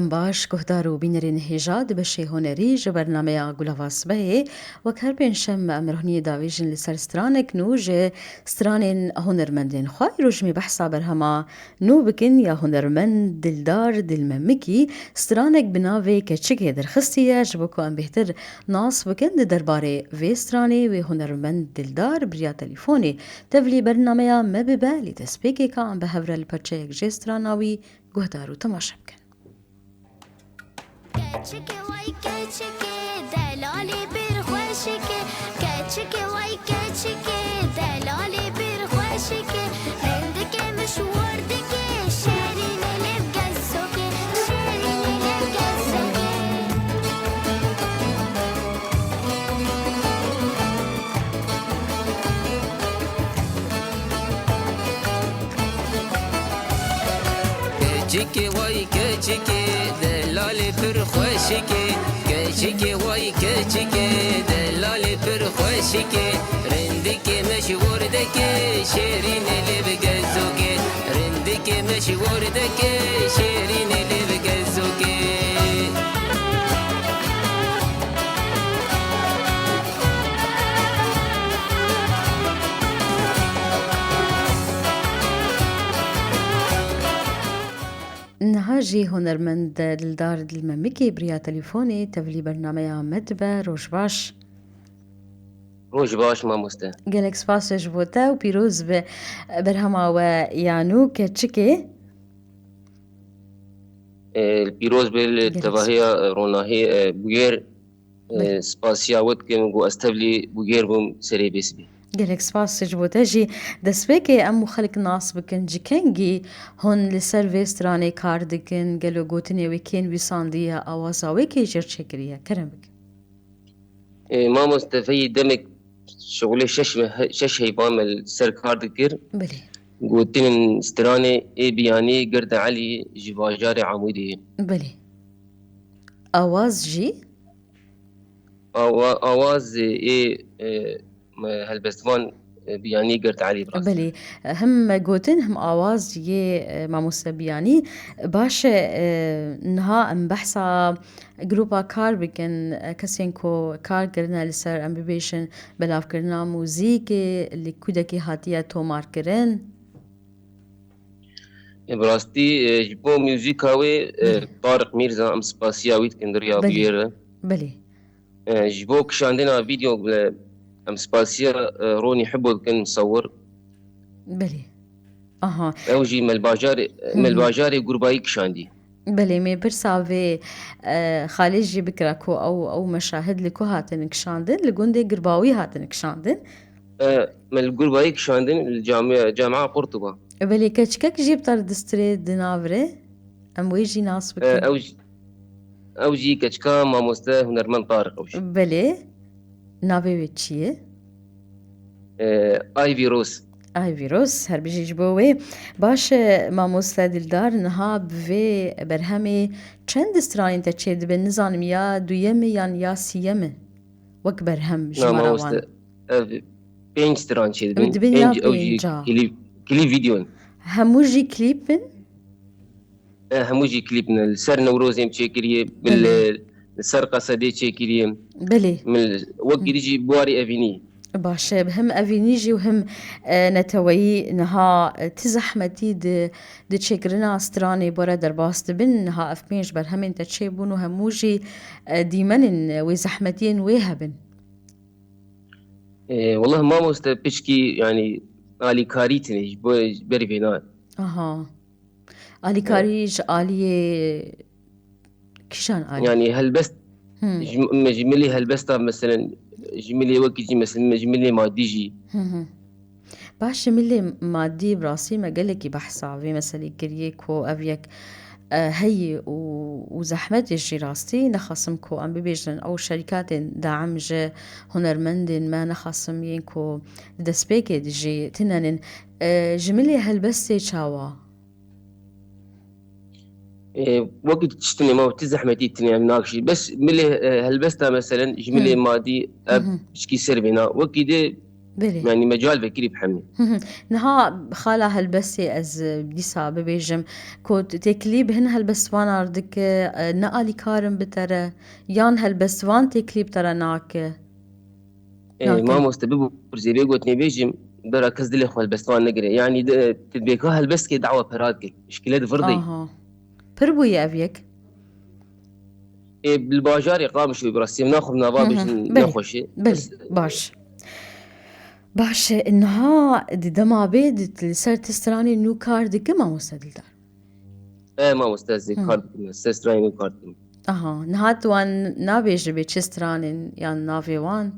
باش گهدارو بینرین هجاد بشه هنری جو برنامه گلاواس به وک هر پین شم امرهنی داویجن لسر سترانک نو جه سترانین هنرمندین خواهی روش می بحثا برهما نو بکن یا هنرمند دلدار دلممکی سترانک بناوه که چگه درخستیه جبو که ام بهتر ناس بکن ده درباره وی سترانی و هنرمند دلدار بریا تلیفونی تفلی برنامه مببالی تسبیکی که ام به هفرل پرچه یک جه ستراناوی گهدارو تماشا بکن. كاتشكي واي كاتشكي دلالي برخوشكي كاتشكي واي كاتشكي دلالي برخوشكي عندك مشوار دكي شارين اللي بقزوكي شارين اللي بقزوكي كاتشكي واي كاتشكي دلالي برخوشكي كاتشكي واي كاتشكي دلالي برخوشكي رندكي مشوار دكي شيرين اللي بقزوكي رندكي مشوار دكي شيرين اللي بقزوكي نهاجي هنرمند دلدار دلممکی بریا تلیفونی تفلی برنامه مدبه روش باش روش باش ما مسته گلک سپاسش بوده و پیروز به برهما و یانو که چکه البيروز بالتباهية روناهي بوغير بله. سپاسیا ود که گو استبلی بوغير بوم سري بيسبي گلک سپاسش بوده جی دسبه که امو خلق ناس بکن جی کنگی هن لسر ویسترانه کار دکن گلو گوتنی وکین ویساندیه آوازاوی که جر چکریه کرم بکن ما مستفي دمك شغلي شش هيبام السر كار ذكر بله قوتين استراني بياني قرد علي جواجاري عمودي بله آواز جی آواز هالبستوان بياني قرد علي براس بله هم گوتن هم آواز یه ماموسبیانی باشه نها ام بحثا گروپا کار بکن کسین کو کار کرنا لسر ام ببیشن بلاف کرنا موزیک اللي کودکی هاتیه تومار کرن براستي جبو ميوزيكاوي طارق ميرزا ام سباسياوي كندريا بله. بير بله جبو كشاندنا فيديو ام سباسيا روني حبو كان مصور بله آها اوجي ملباجاري قرباي كشاندي بله می برساوی خالجی بکرکو او مشاهد لکو هاتن کشاندن لگونده گرباوی هاتن کشاندن مل قرباي كشاندن الجامعة قرطبة بله کچکک جیب تر دستری دناوره ام ویجی ناس بکن اوجي كشكا ما مسته هنرمن طارق اوجي بله ناوی وی چیه؟ اي فيروس آی ویروس هر بیجی جبوه باش ماموستا دلدار نها بوی برهمی چند استرانین تا چه دبن نزانم یا دویمه یا سیمه وک برهم ما جماروان مسته بينج ستران شي دبن يا اوجي بينجا. كليب فيديو همو جی کلیپن هموجي كليب من السر نوروزي مشيكريه بالسر قصدي تشيكريه بله من وقت يجي بواري افيني باشه بهم أفينيجي وهم نتوي نها تزحمتي د تشكرنا استراني برا درباست بن نها اف بينج برهمين تشيبون وهموجي ديمن وزحمتين ويهبن والله ما مستبشكي يعني آلي كاريتني بري فينا اها آلي كاريج آلي كشان آلي يعني هلبست هم. مجملي هلبستا مثلا جملي وكيجي مثلا مجملي ما ديجي هم. باش ملي مادي براسي ما قالك بحثا في مثلا كريك وأفيك هي وزحمت الجي راستي نخصمكو أم ببيجن أو شركات دعم جي هنرمندين ما نخصم ينكو دسبيكي دجي تنانين جملي هلبستي شاوا وقت تشتني ما تزحمتي تني ناقشي بس ملي هلبستا مثلا جملي مادي بشكي سربنا وكي دي بله يعني مجال فكري بحمي نها خالا هلبسي از بديسا ببيجم كوت تكليب هن هلبسوان عردك نقالي كارم بترى يان هلبسوان تكليب ترى ناك ما ناكن مستبب برزيبي قوت نبيجم درا كز دلي خوال بستوان نقري يعني تدبيكا هلبس كي دعوة برادك مشكلة فردي آها بربو يا أبيك بالباجار يقام شوي براسي ناخذ نابا باش بلي ناخوشي بلي بس باش إنها دي دما بيد السر تستراني نو كارد كما مستدل دار ما مستاذ كارد استاذ تراين كارد أها نهات وان نابيج بتشستران يعني نافي وان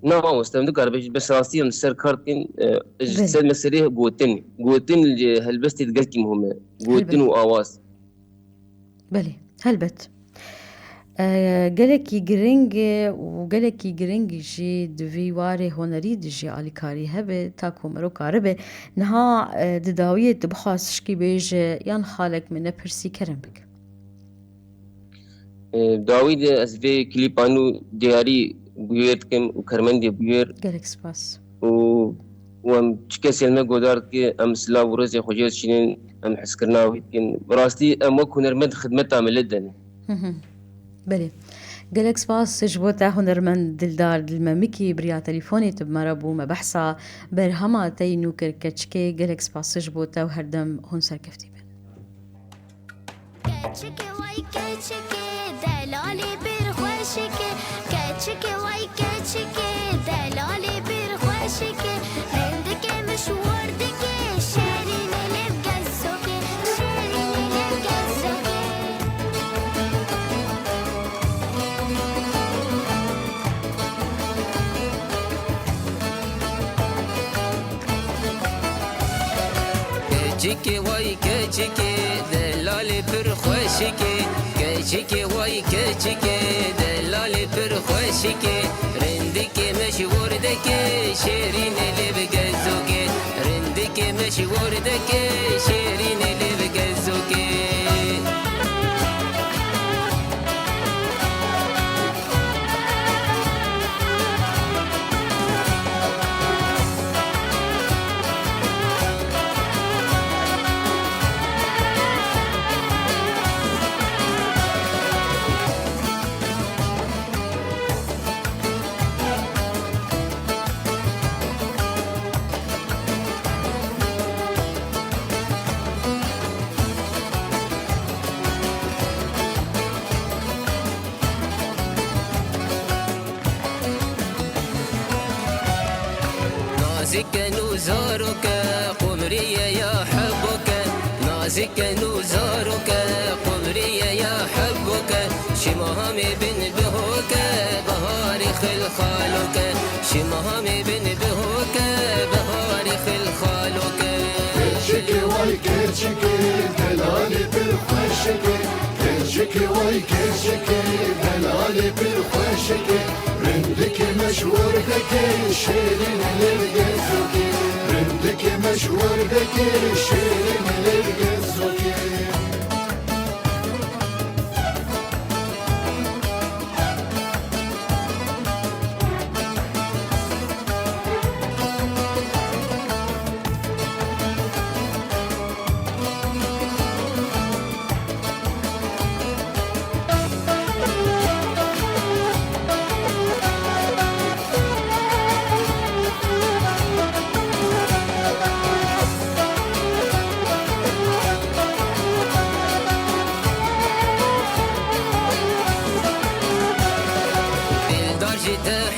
ما مستمد كار بس راسي السر كارد بلي السر مسريه قوتين اللي هلبستي تقلكي مهمة قوتين هلبت وآواز بلي هلبت قالكي جرينج وقالكي جرينج جي دوي واري هونري دجي على كاري هبه تاكو مرو كاربه نها دداوية تبخاص شكي بيج يان خالك من برسي كرم بك داوود از في كليبانو دياري بوير كم وكرمندي بوير قالك سباس و وام تشكس يلما قدار كي ام سلا ورزي خوجيت شينين ام حسكرنا ويتكن براستي ام كونرمد خدمت عمل دني بلي قالك سباس جبوتا هنرمن دلدار دلمامكي بريا تليفوني تب مربو ما بحثا برهما تينو كركتشكي قالك سباس جبوتا وهردم هون سركفتي بن كاتشكي واي كاتشكي دلالي برخوشكي كاتشكي واي كاتشكي دلالي برخوشكي عندك مشوار دكي شارين اللي بقزوكي شارين اللي بقزوكي كيتشيكي واي كيتشيكي دلالي برخوشكي كيتشيكي واي كيتشيكي دلالي برخوشكي رندكي مشوار دكي شيرين اللي بقزوكي رندكي مشوار دكي شيرين اللي بقزوكي نازك نزارك قمرية يا حبك نازك نزارك قمرية يا حبك شمهم بن بهوك بهار خل خالك شمهم بن بهوك بهار خل خالك كيتشكي واي كيتشكي دلالي برخوشكي كيتشكي واي كيتشكي دلالي برخوشكي رندك مشوار دكي شيرين اللي بقزوكي رندك مشوار دكي شيرين اللي بقزوكي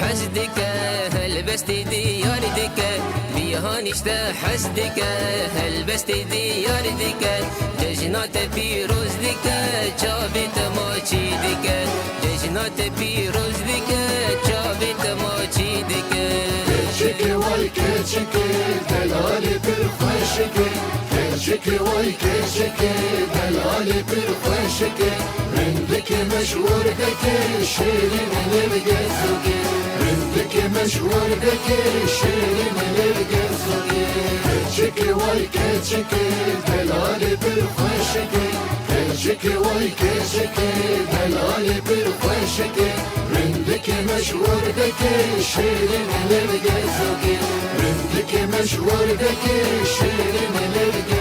حسدك هلبست دياردك بيهانشت حسدك هلبست دياردك لجنات بيروزدك جابت ماچيدك لجنات بيروزدك جابت ماچيدك كيتشكي واي كيتشكي دلالي برخوشكي كيتشكي واي كيتشكي دلالي برخوشكي رندك مشوار دكي شيرين اللي بقزوكي رندك مشوار دكي شيرين اللي بقزوكي كيتشكي واي كيتشكي دلالي برخوشكي كيشكي وای کیشکی دلالی پر خوشکی رندك مشوار دکی شیرین لرگه زکی رندك مشوار دکی شیرین لرگه